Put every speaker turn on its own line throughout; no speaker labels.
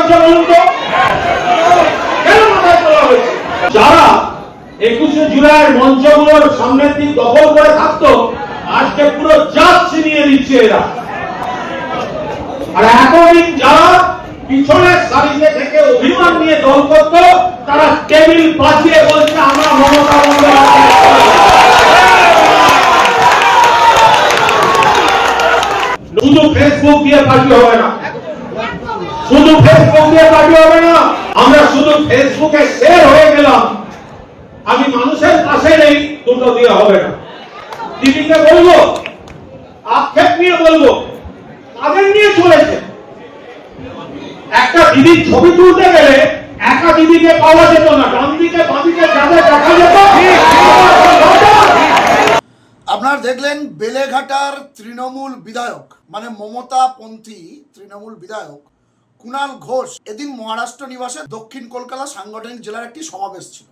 হয়েছে বলুন তো? কেন মাথায় তোলা হয়েছে? যারা 21শে জুলাইয়ের মঞ্চগুলোর সামনের দিক দখল করে থাকতো, আজকে পুরো জাত ছিনিয়ে দিচ্ছে এরা। আর এতদিন যারা পিছনের সারিতে থেকে অভিমান নিয়ে দল করত, তারা টেবিল বাঁচিয়ে বলছে আমরা মমতা বন্দ্যোপাধ্যায়। শুধু ফেসবুক দিয়ে পার্টি হবে না, শুধু ফেসবুক দিয়ে পার্টি হবে না। আমরা শুধু ফেসবুকে শেয়ার হয়ে গেলাম, আমি মানুষের পাশে নেই, দুটো দিয়ে হবে না। দিদিকে বলবো, আক্ষেপ নিয়ে বলবো, তাদের নিয়ে চলেছে। একটা দিদির ছবি তুলতে গেলে একা দিদিকে পাওয়া যেত না, ডান দিকে বাঁ দিকে যাদের দেখা যেত।
আপনারা দেখলেন বেলেঘাটার তৃণমূল বিধায়ক মানে মমতা পন্থী তৃণমূল বিধায়ক কুণাল ঘোষ এদিন মহারাষ্ট্র নিবাসে দক্ষিণ কলকাতা সাংগঠনিক জেলার একটি সমাবেশ ছিল,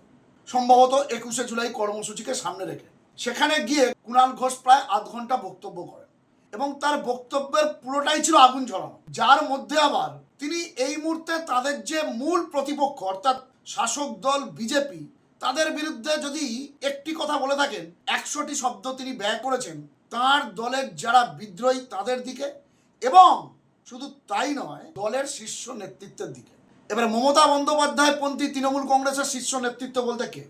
সম্ভবত 21শে জুলাই কর্মসূচিকে সামনে রেখে। সেখানে গিয়ে কুণাল ঘোষ প্রায় আধ ঘন্টা বক্তব্য করেন এবং তার বক্তব্যের পুরোটাই ছিল আগুন ঝরানো, যার মধ্যে আবার তিনি এই মুহূর্তে তাদের যে মূল প্রতিপক্ষ অর্থাৎ শাসক দল বিজেপি, তাদের বিরুদ্ধে যদি একটি কথা বলে থাকেন 100টি শব্দ তিনি ব্যয় করেছেন তার দলের যারা বিদ্রোহী তাদের দিকে, এবং শুধু তাই নয় দলের শীর্ষ নেতৃত্বের দিকে। এবার মমতা বন্দ্যোপাধ্যায় পন্থী তৃণমূল কংগ্রেসের শীর্ষ নেতৃত্ব বলতে কে?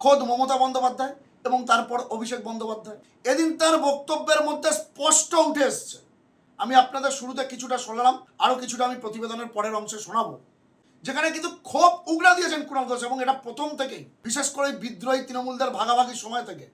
খোদ মমতা বন্দ্যোপাধ্যায় এবং তারপর অভিষেক বন্দ্যোপাধ্যায়। এদিন তার বক্তব্যের মধ্যে স্পষ্ট উঠে এসছে, আমি আপনাদের শুরুতে কিছুটা শোনালাম, আরও কিছুটা আমি প্রতিবেদনের পরের অংশে শোনাবো, যেখানে কিন্তু ক্ষোভ উগড়া দিয়েছেন কুণাল ঘোষ। এবং এটা প্রথম থেকেই, বিশেষ করে বিদ্রোহী তৃণমূলদের ভাগাভাগির সময় থেকে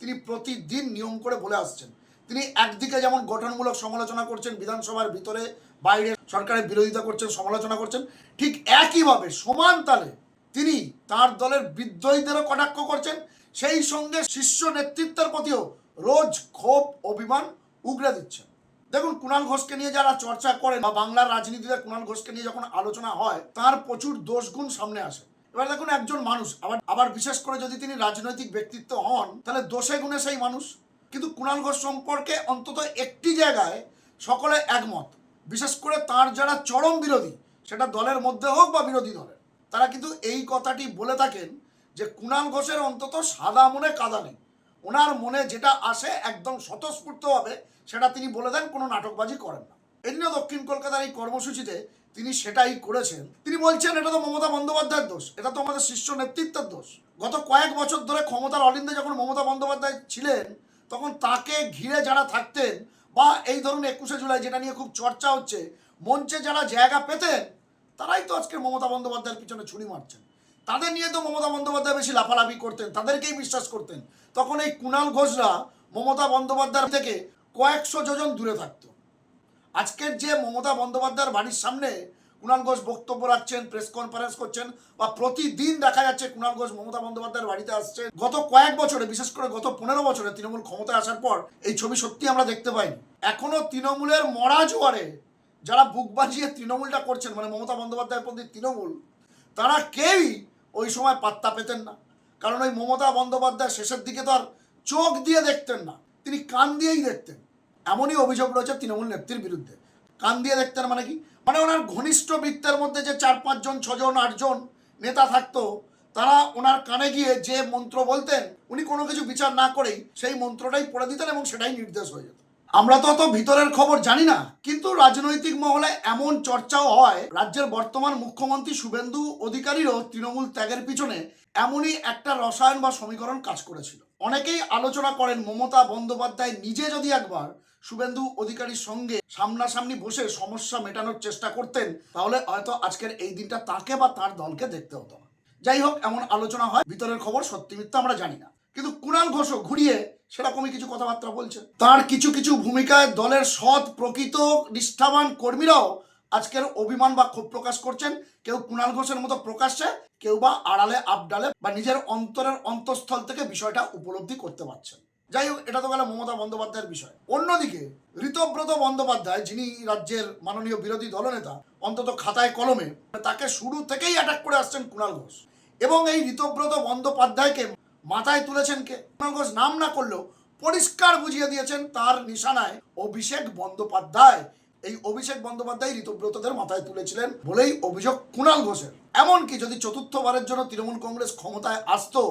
তিনি প্রতিদিন নিয়ম করে বলে আসছেন। তিনি একদিকে যেমন গঠনমূলক সমালোচনা করছেন, বিধানসভার ভিতরে বাইরে সরকারের বিরোধিতা করছেন, সমালোচনা করছেন, ঠিক একইভাবে সমান তালে তিনি তার দলের বিদ্রোহীদেরও কটাক্ষ করছেন, সেই সঙ্গে শীর্ষ নেতৃত্বের প্রতিও রোজ ক্ষোভ অভিমান উগড়ে দিচ্ছেন। দেখুন, কুণাল ঘোষকে নিয়ে যারা চর্চা করেন বা বাংলার রাজনীতিতে কুণাল ঘোষকে নিয়ে যখন আলোচনা হয় তার প্রচুর দোষগুণ সামনে আসে। এবার দেখুন, একজন মানুষ আবার বিশেষ করে যদি তিনি রাজনৈতিক ব্যক্তিত্ব হন তাহলে দোষে গুণে সেই মানুষ। কিন্তু কুণাল ঘোষ সম্পর্কে অন্তত একটি জায়গায় সকলে একমত, বিশেষ করে তার যারা চরম বিরোধী, সেটা দলের মধ্যে হোক বা বিরোধী দলের, তারা কিন্তু এই কথাটি বলে থাকেন যে কুণাল ঘোষের অন্তত সাদা মনে কাদা নেই, ওনার মনে যেটা আসে একদম স্বতঃস্ফূর্তভাবে সেটা তিনি বলে দেন, কোনো নাটকবাজি করেন না। এদিনও দক্ষিণ কলকাতার এই কর্মসূচিতে তিনি সেটাই করেছেন। তিনি বলছেন এটা তো মমতা বন্দ্যোপাধ্যায়ের দোষ, এটা তো আমাদের শীর্ষ নেতৃত্বের দোষ। গত কয়েক বছর ধরে ক্ষমতার অলিন্দে যখন মমতা বন্দ্যোপাধ্যায় ছিলেন তখন তাকে ঘিরে যারা থাকতেন বা এই ধরুন 21শে জুলাই যেটা নিয়ে খুব চর্চা হচ্ছে, মঞ্চে যারা জায়গা পেতেন তারাই তো আজকে মমতা বন্দ্যোপাধ্যায়ের পিছনে ছুরি মারছেন। তাদের নিয়ে তো মমতা বন্দ্যোপাধ্যায় বেশি লাফালাফি করতেন, তাদেরকেই বিশ্বাস করতেন। তখন এই কুণাল ঘোষরা মমতা বন্দ্যোপাধ্যায় থেকে কয়েকশো যোজন দূরে থাকতো। আজকের যে মমতা বন্দ্যোপাধ্যায়ের বাড়ির সামনে কুণাল ঘোষ বক্তব্য রাখছেন, প্রেস কনফারেন্স করছেন, বা প্রতিদিন দেখা যাচ্ছে কুণাল ঘোষ মমতা বন্দ্যোপাধ্যায়ের বাড়িতে আসছে, গত কয়েক বছরে, বিশেষ করে গত 15 বছরে তৃণমূল ক্ষমতায় আসার পর এই ছবি সত্যি আমরা দেখতে পাইনি। এখনো তৃণমূলের মরা জোয়ারে যারা বুক বাজিয়ে তৃণমূলটা করছেন, মানে মমতা বন্দ্যোপাধ্যায়ের প্রতি তৃণমূল, তারা কেউই ওই সময় পাত্তা পেতেন না। কারণ ওই মমতা বন্দ্যোপাধ্যায় শেষের দিকে তো আর চোখ দিয়ে দেখতেন না, তিনি কান দিয়েই দেখতেন। এমনই অভিযোগ রয়েছে তৃণমূল নেত্রীর বিরুদ্ধে। কান দিয়ে দেখতেন মানে কি? মানে ওনার ঘনিষ্ঠ বৃত্তের মধ্যে যে 4-5 জন 6 জন 8 জন নেতা থাকতো, তারা ওনার কানে গিয়ে যে মন্ত্র বলতেন উনি কোনো কিছু বিচার না করেই সেই মন্ত্রটাই পড়ে দিতেন এবং সেটাই নির্দেশ হয়ে যেত। আমরা তো অত ভিতরের খবর জানি না, কিন্তু রাজনৈতিক মহলে এমন চর্চাও হয় রাজ্যের বর্তমান মুখ্যমন্ত্রী শুভেন্দু অধিকারীরও তৃণমূল ত্যাগের পিছনে এমনই একটা রসায়ন বা সমীকরণ কাজ করেছিল। অনেকেই আলোচনা করেন মমতা বন্দ্যোপাধ্যায় নিজে যদি একবার শুভেন্দু অধিকারীর সঙ্গে সামনাসামনি বসে সমস্যা মেটানোর চেষ্টা করতেন তাহলে হয়তো আজকের এই দিনটা তাকে বা তার দলকে দেখতে হতো না। যাই হোক, এমন আলোচনা হয়, ভিতরের খবর সত্যি মিথ্যা আমরা জানি না। কিন্তু কুণাল ঘোষও ঘুরিয়ে সেরকমই কিছু কথাবার্তা বলছেন। তার কিছু কিছু ভূমিকায় দলের সৎ প্রকৃত নিষ্ঠাবান কর্মীরাও আজকের অভিমান বা ক্ষোভ প্রকাশ করছেন, কেউ কুণাল ঘোষের মতো প্রকাশ্যে, কেউ বা আড়ালে আবডালে বা নিজের অন্তরের অন্তঃস্থল থেকে বিষয়টা উপলব্ধি করতে পারছেন। যাই হোক, এটা তো গেল মমতা বন্দ্যোপাধ্যায়ের বিষয়। অন্যদিকে ঋতব্রত বন্দ্যোপাধ্যায়, যিনি রাজ্যের মাননীয় বিরোধী দলনেতা, অন্তত খাতায় কলমে তাকে শুরু থেকেই অ্যাটাক করে আসছেন কুণাল ঘোষ। এবং এই ঋতব্রত বন্দ্যোপাধ্যায়কে মাথায় তুলেছেন কে? কুণাল ঘোষ নাম না করলেও পরিষ্কার বুঝিয়ে দিয়েছেন তার নিশানায় অভিষেক বন্দ্যোপাধ্যায়। এই অভিষেক বন্দ্যোপাধ্যায় ঋতব্রতদের মাথায় তুলেছিলেন বলেই অভিযোগ কুণাল ঘোষের। এমনকি যদি চতুর্থবারের জন্য তৃণমূল কংগ্রেস ক্ষমতায় আসতো,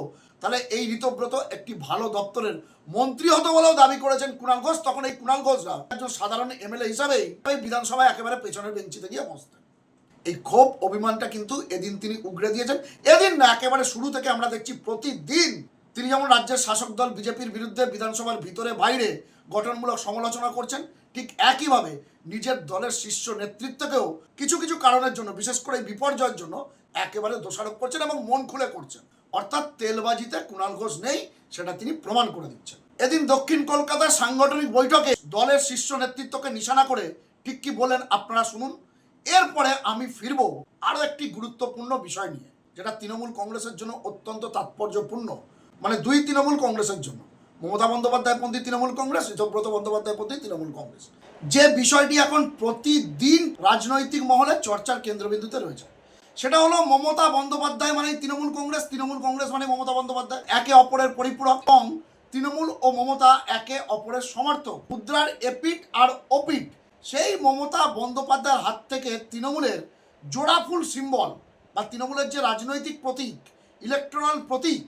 তাহলে এই ঋতব্রত একটি ভালো দপ্তরের মন্ত্রী হতো বলেও দাবি করেছেন কুণাল ঘোষ। তখন এই কুণাল ঘোষরা একজন সাধারণ এমএলএ হিসাবেই বিধানসভায় একেবারে পেছনের বেঞ্চিতে গিয়ে বসতেন। এই ক্ষোভ অভিমানটা কিন্তু এদিন তিনি উগড়ে দিয়েছেন। এদিন না, একেবারে শুরু থেকে আমরা দেখছি প্রতিদিন তিনি যেমন রাজ্যের শাসক দল বিজেপির বিরুদ্ধে বিধানসভার ভিতরে বাইরে গঠনমূলক সমালোচনা করছেন, ঠিক একইভাবে নিজের দলের শীর্ষ নেতৃত্বকেও কিছু কিছু কারণের জন্য, বিশেষ করে বিপর্যয়ের জন্য একেবারে দোষারোপ করছেন এবং মন খুলে করছেন। অর্থাৎ তেলবাজিতে কুণাল ঘোষ নেই, সেটা তিনি প্রমাণ করে দিচ্ছেন। এদিন দক্ষিণ কলকাতার সাংগঠনিক বৈঠকে দলের শীর্ষ নেতৃত্বকে নিশানা করে ঠিক কি বলেন আপনারা শুনুন। এরপরে আমি ফিরবো আরো একটি গুরুত্বপূর্ণ বিষয় নিয়ে, যেটা তৃণমূল কংগ্রেসের জন্য অত্যন্ত তাৎপর্যপূর্ণ, মানে দুই তৃণমূল কংগ্রেসের জন্য, মমতা বন্দ্যোপাধ্যায়পন্থী তৃণমূল কংগ্রেস, ঋতব্রত বন্দ্যোপাধ্যায়পন্থী তৃণমূল কংগ্রেস। যে বিষয়টি এখন প্রতিদিন রাজনৈতিক মহলে চর্চার কেন্দ্রবিন্দুতে রয়েছে, সেটা হলো মমতা বন্দ্যোপাধ্যায় মানে তৃণমূল কংগ্রেস, তৃণমূল কংগ্রেস মানে মমতা বন্দ্যোপাধ্যায়, একে অপরের পরিপূরক। এবং তৃণমূল ও মমতা একে অপরের সমর্থক। মুদ্রার এপিঠ আর ওপিঠ সেই মমতা বন্দ্যোপাধ্যায়ের হাত থেকে তৃণমূলের জোড়াফুল সিম্বল বা তৃণমূলের যে রাজনৈতিক প্রতীক, ইলেকট্রাল প্রতীক,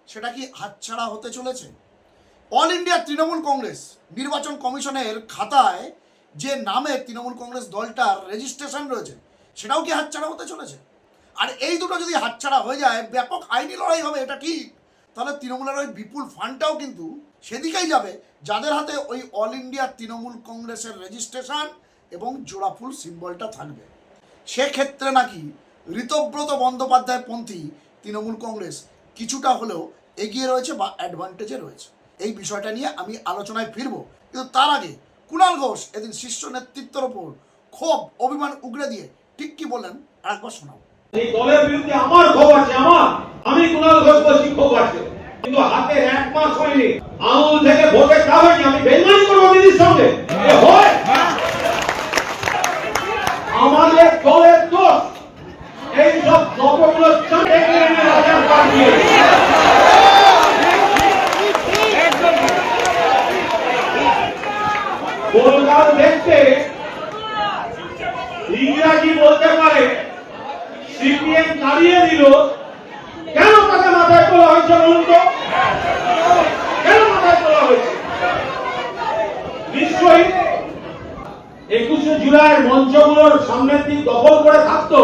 সেটা কি হাতছাড়া হতে চলেছে? অল ইন্ডিয়া তৃণমূল কংগ্রেস নির্বাচন কমিশনের খাতায় যে নামে তৃণমূল কংগ্রেস দলটার রেজিস্ট্রেশন রয়েছে, সেটাও কি হাতছাড়া হতে চলেছে? আর এই দুটো যদি হাতছাড়া হয়ে যায়, ব্যাপক আইনি লড়াই হবে, এটা ঠিক। তাহলে তৃণমূলের ওই বিপুল ফান্ডটাও কিন্তু সেদিকেই যাবে যাদের হাতে ওই অল ইন্ডিয়া তৃণমূল কংগ্রেসের রেজিস্ট্রেশন এবং জোড়াফুল সিম্বলটা থাকবে। সেক্ষেত্রে নাকি ঋতব্রত বন্দ্যোপাধ্যায় পন্থী তৃণমূল কংগ্রেস কিছুটা হলেও এগিয়ে রয়েছে বা অ্যাডভান্টেজে রয়েছে। এই বিষয়টা নিয়ে আমি আলোচনায় ফিরবো, কিন্তু তার আগে কুণাল ঘোষ এদিন শীর্ষ নেতৃত্বের ওপর ক্ষোভ অভিমান উগড়ে দিয়ে ঠিক কি বললেন আরেকবার শোনাবো।
এই দলের বিরুদ্ধে আমার ক্ষোভ আছে, আমি কুণাল ঘোষ বলছি ক্ষোভ আছে, কিন্তু হাতে 1 মাস হয়নি, আঙুল থেকে ভোটে যাবেনি। আমি বেইমানি করবো দিদির সঙ্গে? হয় আমাদের দলের দোষ এই সব যতগুলো কলকাতা দেখতে ইংরাজি বলতে পারে, সিপিএম দাঁড়িয়ে দিল, কেন তাকে মাথায় তোলা হয়েছে বলুন তো? কেন মাথায় তোলা হয়েছে? নিশ্চয়ই 21শে জুলাইয়ের মঞ্চগুলোর সামনের দিক দখল করে থাকতো,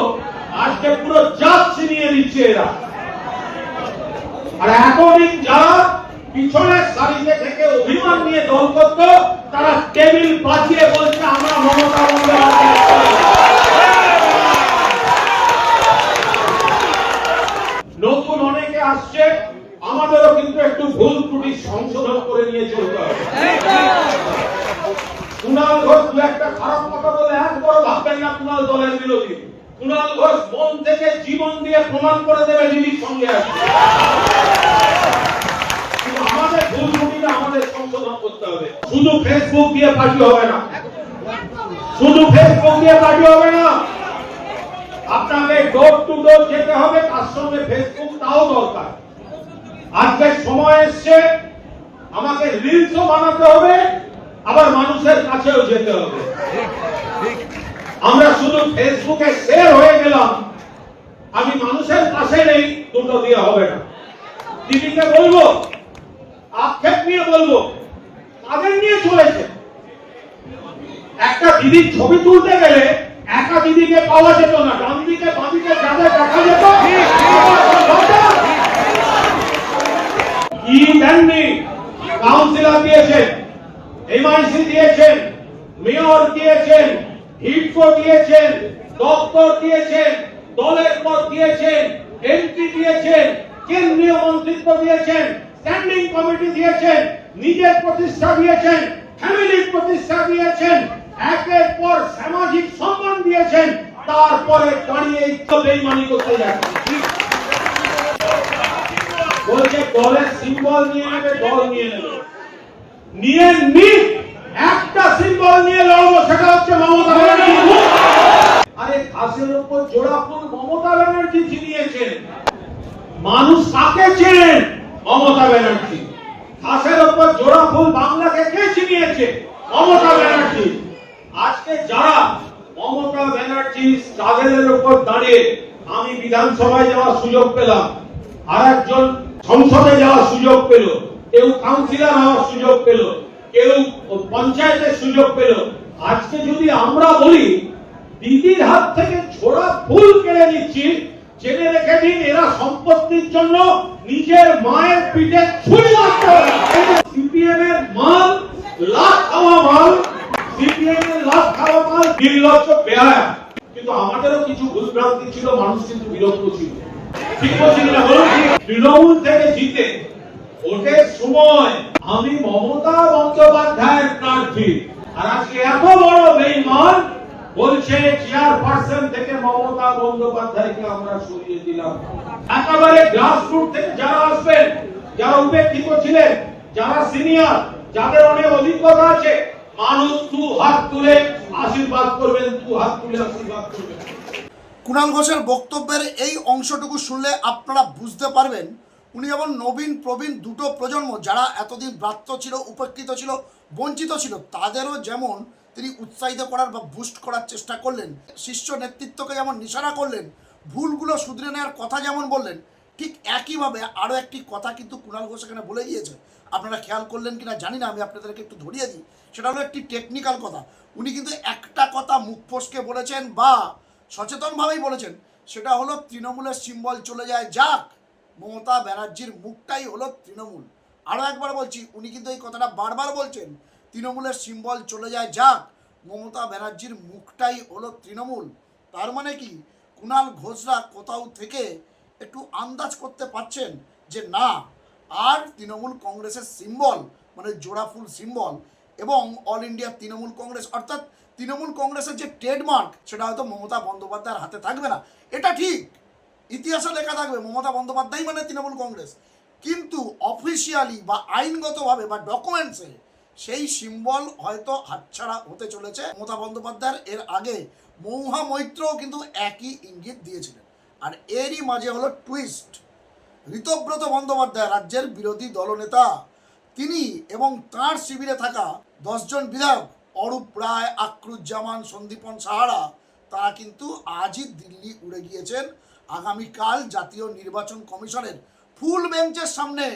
আজকে পুরো জাত ছিনিয়ে দিচ্ছে এরা। আর এতদিন যারা পিছনের সারিতে থেকে অভিমান নিয়ে দল করত, তারা টেবিল বাঁচিয়ে বলছে আমরা মমতা বন্দ্যোপাধ্যায়। নতুন অনেকে আসছে, আমাদেরও কিন্তু একটু ভুল ত্রুটি সংশোধন করে নিয়ে চলতে হবে। কুণাল ঘোষ দু একটা খারাপ কথা বলে একবারও ভাববেন না কুণাল দলের বিরোধী। কুণাল ঘোষ মন থেকে জীবন দিয়ে প্রমাণ করে দেবে দিদির সঙ্গে আসবে। কিন্তু আমাদের ভুল ত্রুটিটা আমাদের সংশোধন করতে হবে। শুধু ফেসবুক দিয়ে পার্টি হবে না, শুধু ফেসবুক দিয়ে পার্টি হবে না, আপনাকে ডোর টু ডোর যেতে হবে, তার সঙ্গে ফেসবুক তাও দরকার। আজকে সময় এসছে আমাকে রিলসও বানাতে হবে, আবার মানুষের কাছেও যেতে হবে। আমরা শুধু ফেসবুকে শেয়ার হয়ে গেলাম, আমি মানুষের কাছে নেই, দুটো দিয়ে হবে না। দিদিকে বলবো, আক্ষেপ নিয়ে বলবো, তাদের নিয়ে চলেছে। একটা দিদির ছবি তুলতে গেলে একা দিদিকে পাওয়া যেত না, ডান দিকে বাঁ দিকে যাদের দেখা যেত, কি দেননি? কাউন্সিলর দিয়েছেন, এমআইসি দিয়েছেন, মেয়র দিয়েছেন, হিটকো দিয়েছেন, দপ্তর দিয়েছেন, দলের পদ দিয়েছেন, এমপি দিয়েছেন, কেন্দ্রীয় মন্ত্রিত্ব দিয়েছেন, স্ট্যান্ডিং কমিটি দিয়েছেন, নিজের প্রতিষ্ঠা দিয়েছেন, ফ্যামিলির প্রতিষ্ঠা দিয়েছেন, একের পর সামাজিক সম্মান দিয়েছেন, তারপরে দাঁড়িয়ে বেইমানি করতে যাচ্ছে। বলছে দলের সিম্বল নিয়ে নেবে, দল নিয়ে নেবে, নিয়ে নিন, একটা সিম্বল নিয়ে লড়বো, সেটা হচ্ছে মমতা ব্যানার্জি। আরে ঘাসের উপর জোড়া ফুল মমতা ব্যানার্জি চিনিয়েছেন, মানুষ কাকে চেনেন? মমতা ব্যানার্জি। ঘাসের উপর জোড়া ফুল বাংলাকে কে চিনিয়েছে? মমতা ব্যানার্জি। আজকে যারা মমতা ব্যানার্জি স্ট্রাগলের উপর দাঁড়িয়ে আমি বিধানসভায় যাওয়ার সুযোগ পেলাম, আর একজন সংসদে যাওয়ার সুযোগ পেল, কেউ কাউন্সিলর হওয়ার সুযোগ পেল, কেউ পঞ্চায়েতের সুযোগ পেল। আজকে যদি আমরা বলি দিদির হাত থেকে ছোড়া ফুল কেড়ে নিচ্ছি, জেনে রেখে দিন এরা সম্পত্তির জন্য নিজের মায়ের পিঠে ছুরি মারত। সিপিএম এর মাল, লাখ খাওয়া মাল, সিপিএম এর লাখ খাওয়া মাল, নির্লজ্জ বেহায়া। কিন্তু আমাদেরও কিছু ভুলভ্রান্তি ছিল, মানুষ কিন্তু বিরক্ত ছিল। ঠিক বলছি না বলুন? তৃণমূল থেকে জিতে ভোটের সময় আমি মমতা বন্দ্যোপাধ্যায়ের প্রার্থী, আর আজকে এত বড় বেঈমান বলছে চেয়ারপারসন থেকে মমতা বন্দ্যোপাধ্যায়কে আমরা সরিয়ে দিলাম। একেবারে গ্রাসরুট থেকে যারা আসবেন, যারা উপেক্ষিত ছিলেন, যারা সিনিয়র, যাদের অনেক অভিজ্ঞতা আছে, মানুষ দু হাত তুলে আশীর্বাদ করবেন, দু হাত তুলে আশীর্বাদ করবেন।
কুণাল ঘোষের বক্তব্যের এই অংশটুকু শুনলে আপনারা বুঝতে পারবেন উনি যেমন নবীন প্রবীণ দুটো প্রজন্ম যারা এতদিন ব্রাত্য ছিল, উপেক্ষিত ছিল, বঞ্চিত ছিল, তাদেরও যেমন তিনি উৎসাহিত করার বা বুস্ট করার চেষ্টা করলেন, শীর্ষ নেতৃত্বকে যেমন নিশানা করলেন, ভুলগুলো শুধরে নেওয়ার কথা যেমন বললেন, ঠিক একইভাবে আরও একটি কথা কিন্তু কুণাল ঘোষ এখানে বলে গিয়েছে। আপনারা খেয়াল করলেন কিনা জানি না, আমি আপনাদেরকে একটু ধরিয়ে দিই। সেটা হলো একটি টেকনিক্যাল কথা। উনি কিন্তু একটা কথা মুখ ফসকে বলেছেন বা সচেতনভাবেই বলেছেন, সেটা হলো তৃণমূলের সিম্বল চলে যায় যাক, মমতা ব্যানার্জির মুখটাই হলো তৃণমূল। আরও একবার বলছি, উনি কিন্তু এই কথাটা বারবার বলছেন, তৃণমূলের সিম্বল চলে যায় যাক, মমতা ব্যানার্জির মুখটাই হলো তৃণমূল। তার মানে কি কুণাল ঘোষরা কোথাও থেকে একটু আন্দাজ করতে পারছেন যে না, আর তৃণমূল কংগ্রেসের সিম্বল মানে জোড়াফুল সিম্বল এবং অল ইন্ডিয়া তৃণমূল কংগ্রেস অর্থাৎ তৃণমূল কংগ্রেসের যে ট্রেডমার্ক সেটা হয়তো মমতা বন্দ্যোপাধ্যায়ের হাতে থাকবে না। এটা ঠিক, ইতিহাসে লেখা থাকবে মমতা বন্দ্যোপাধ্যায় মানে তৃণমূল কংগ্রেস, কিন্তু অফিসিয়ালি বা আইনগতভাবে বা ডকুমেন্টসে সেই সিম্বল হয়তো হাতছাড়া হতে চলেছে মমতা বন্দ্যোপাধ্যায়ের। এর আগে মৌহা মৈত্রও কিন্তু একই ইঙ্গিত দিয়েছিলেন। আর এরই মাঝে হলো টুইস্ট, ঋতব্রত বন্দ্যোপাধ্যায় রাজ্যের বিরোধী দলনেতা, তিনি এবং তাঁর শিবিরে থাকা 10 জন বিধায়ক অরূপ রায়, আকরুজ্জামান, সন্দীপন সাহারা, তারা কিন্তু আজই দিল্লি উড়ে গিয়েছেন। আগামীকাল জাতীয় নির্বাচন কমিশনের ফুল বেঞ্চের সামনে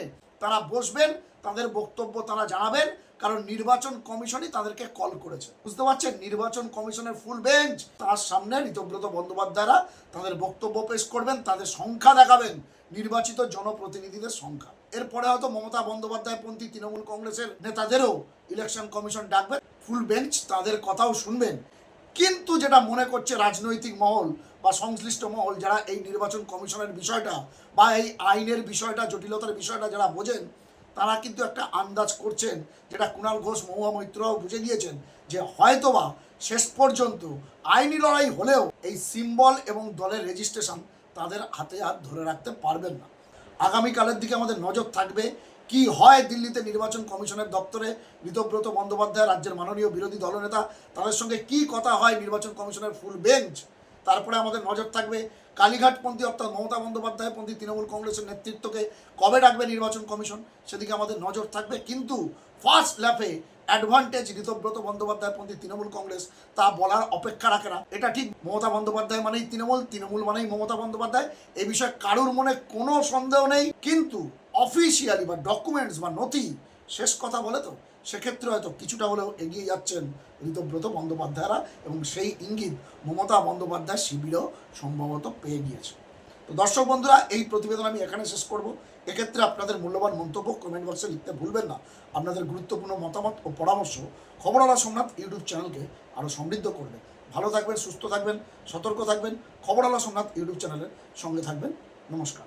তারা বসবেন, তাদের বক্তব্য তারা জানাবেন, কারণ নির্বাচন কমিশনই তাদেরকে কল করেছে। বুঝতে পারছেন? নির্বাচন কমিশনের ফুল বেঞ্চ, তার সামনে ঋতব্রত বন্দ্যোপাধ্যায়রা তাদের বক্তব্য পেশ করবেন, তাদের সংখ্যা দেখাবেন, নির্বাচিত জনপ্রতিনিধিদের সংখ্যা। এরপরে হয়তো মমতা বন্দ্যোপাধ্যায়পন্থী তৃণমূল কংগ্রেসের নেতাদেরও ইলেকশন কমিশন ডাকবে, ফুল বেঞ্চ তাদের কথাও শুনবেন। কিন্তু যেটা মনে করছে রাজনৈতিক মহল বা সংশ্লিষ্ট মহল, যারা এই নির্বাচন কমিশনের বিষয়টা বা এই আইনের বিষয়টা, জটিলতার বিষয়টা যারা বোঝেন, তারা কিন্তু একটা আন্দাজ করছেন, যেটা কুণাল ঘোষ, মহুয়া মৈত্ররাও বুঝে গিয়েছেন, যে হয়তোবা শেষ পর্যন্ত আইনি লড়াই হলেও এই সিম্বল এবং দলের রেজিস্ট্রেশন তাদের হাতে আর ধরে রাখতে পারবেন না। আগামীকালের দিকে আমাদের নজর থাকবে কি হয় দিল্লিতে নির্বাচন কমিশনের দপ্তরে। ঋতব্রত বন্দ্যোপাধ্যায় রাজ্যের মাননীয় বিরোধী দলনেতা, তাদের সঙ্গে কি কথা হয় নির্বাচন কমিশনের ফুল বেঞ্চ। তারপরে আমাদের নজর থাকবে কালীঘাটপন্থী অর্থাৎ মমতা বন্দ্যোপাধ্যায়পন্থী তৃণমূল কংগ্রেসের নেতৃত্বকে কবে ডাকবে নির্বাচন কমিশন, সেদিকে আমাদের নজর থাকবে। কিন্তু ফার্স্ট ল্যাপে অ্যাডভান্টেজ ঋতব্রত বন্দ্যোপাধ্যায়পন্থী তৃণমূল কংগ্রেস, তা বলার অপেক্ষা রাখে না। এটা ঠিক, মমতা বন্দ্যোপাধ্যায় মানেই তৃণমূল, তৃণমূল মানেই মমতা বন্দ্যোপাধ্যায়, এই বিষয়ে কারুর মনে কোনো সন্দেহ নেই। কিন্তু অফিসিয়ালি বা ডকুমেন্টস বা নথি শেষ কথা বলে, তো সেক্ষেত্রে হয়তো কিছুটা হলেও এগিয়ে যাচ্ছেন ঋতব্রত বন্দ্যোপাধ্যায়রা, এবং সেই ইঙ্গিত মমতা বন্দ্যোপাধ্যায় শিবিরও সম্ভবত পেয়ে গিয়েছে। তো দর্শক বন্ধুরা, এই প্রতিবেদন আমি এখানে শেষ করব। এক্ষেত্রে আপনাদের মূল্যবান মন্তব্য কমেন্ট বক্সে লিখতে ভুলবেন না। আপনাদের গুরুত্বপূর্ণ মতামত ও পরামর্শ খবরওয়ালা সোমনাথ ইউটিউব চ্যানেলকে আরও সমৃদ্ধ করবে। ভালো থাকবেন, সুস্থ থাকবেন, সতর্ক থাকবেন। খবরওয়ালা সোমনাথ ইউটিউব চ্যানেলের সঙ্গে থাকবেন। নমস্কার।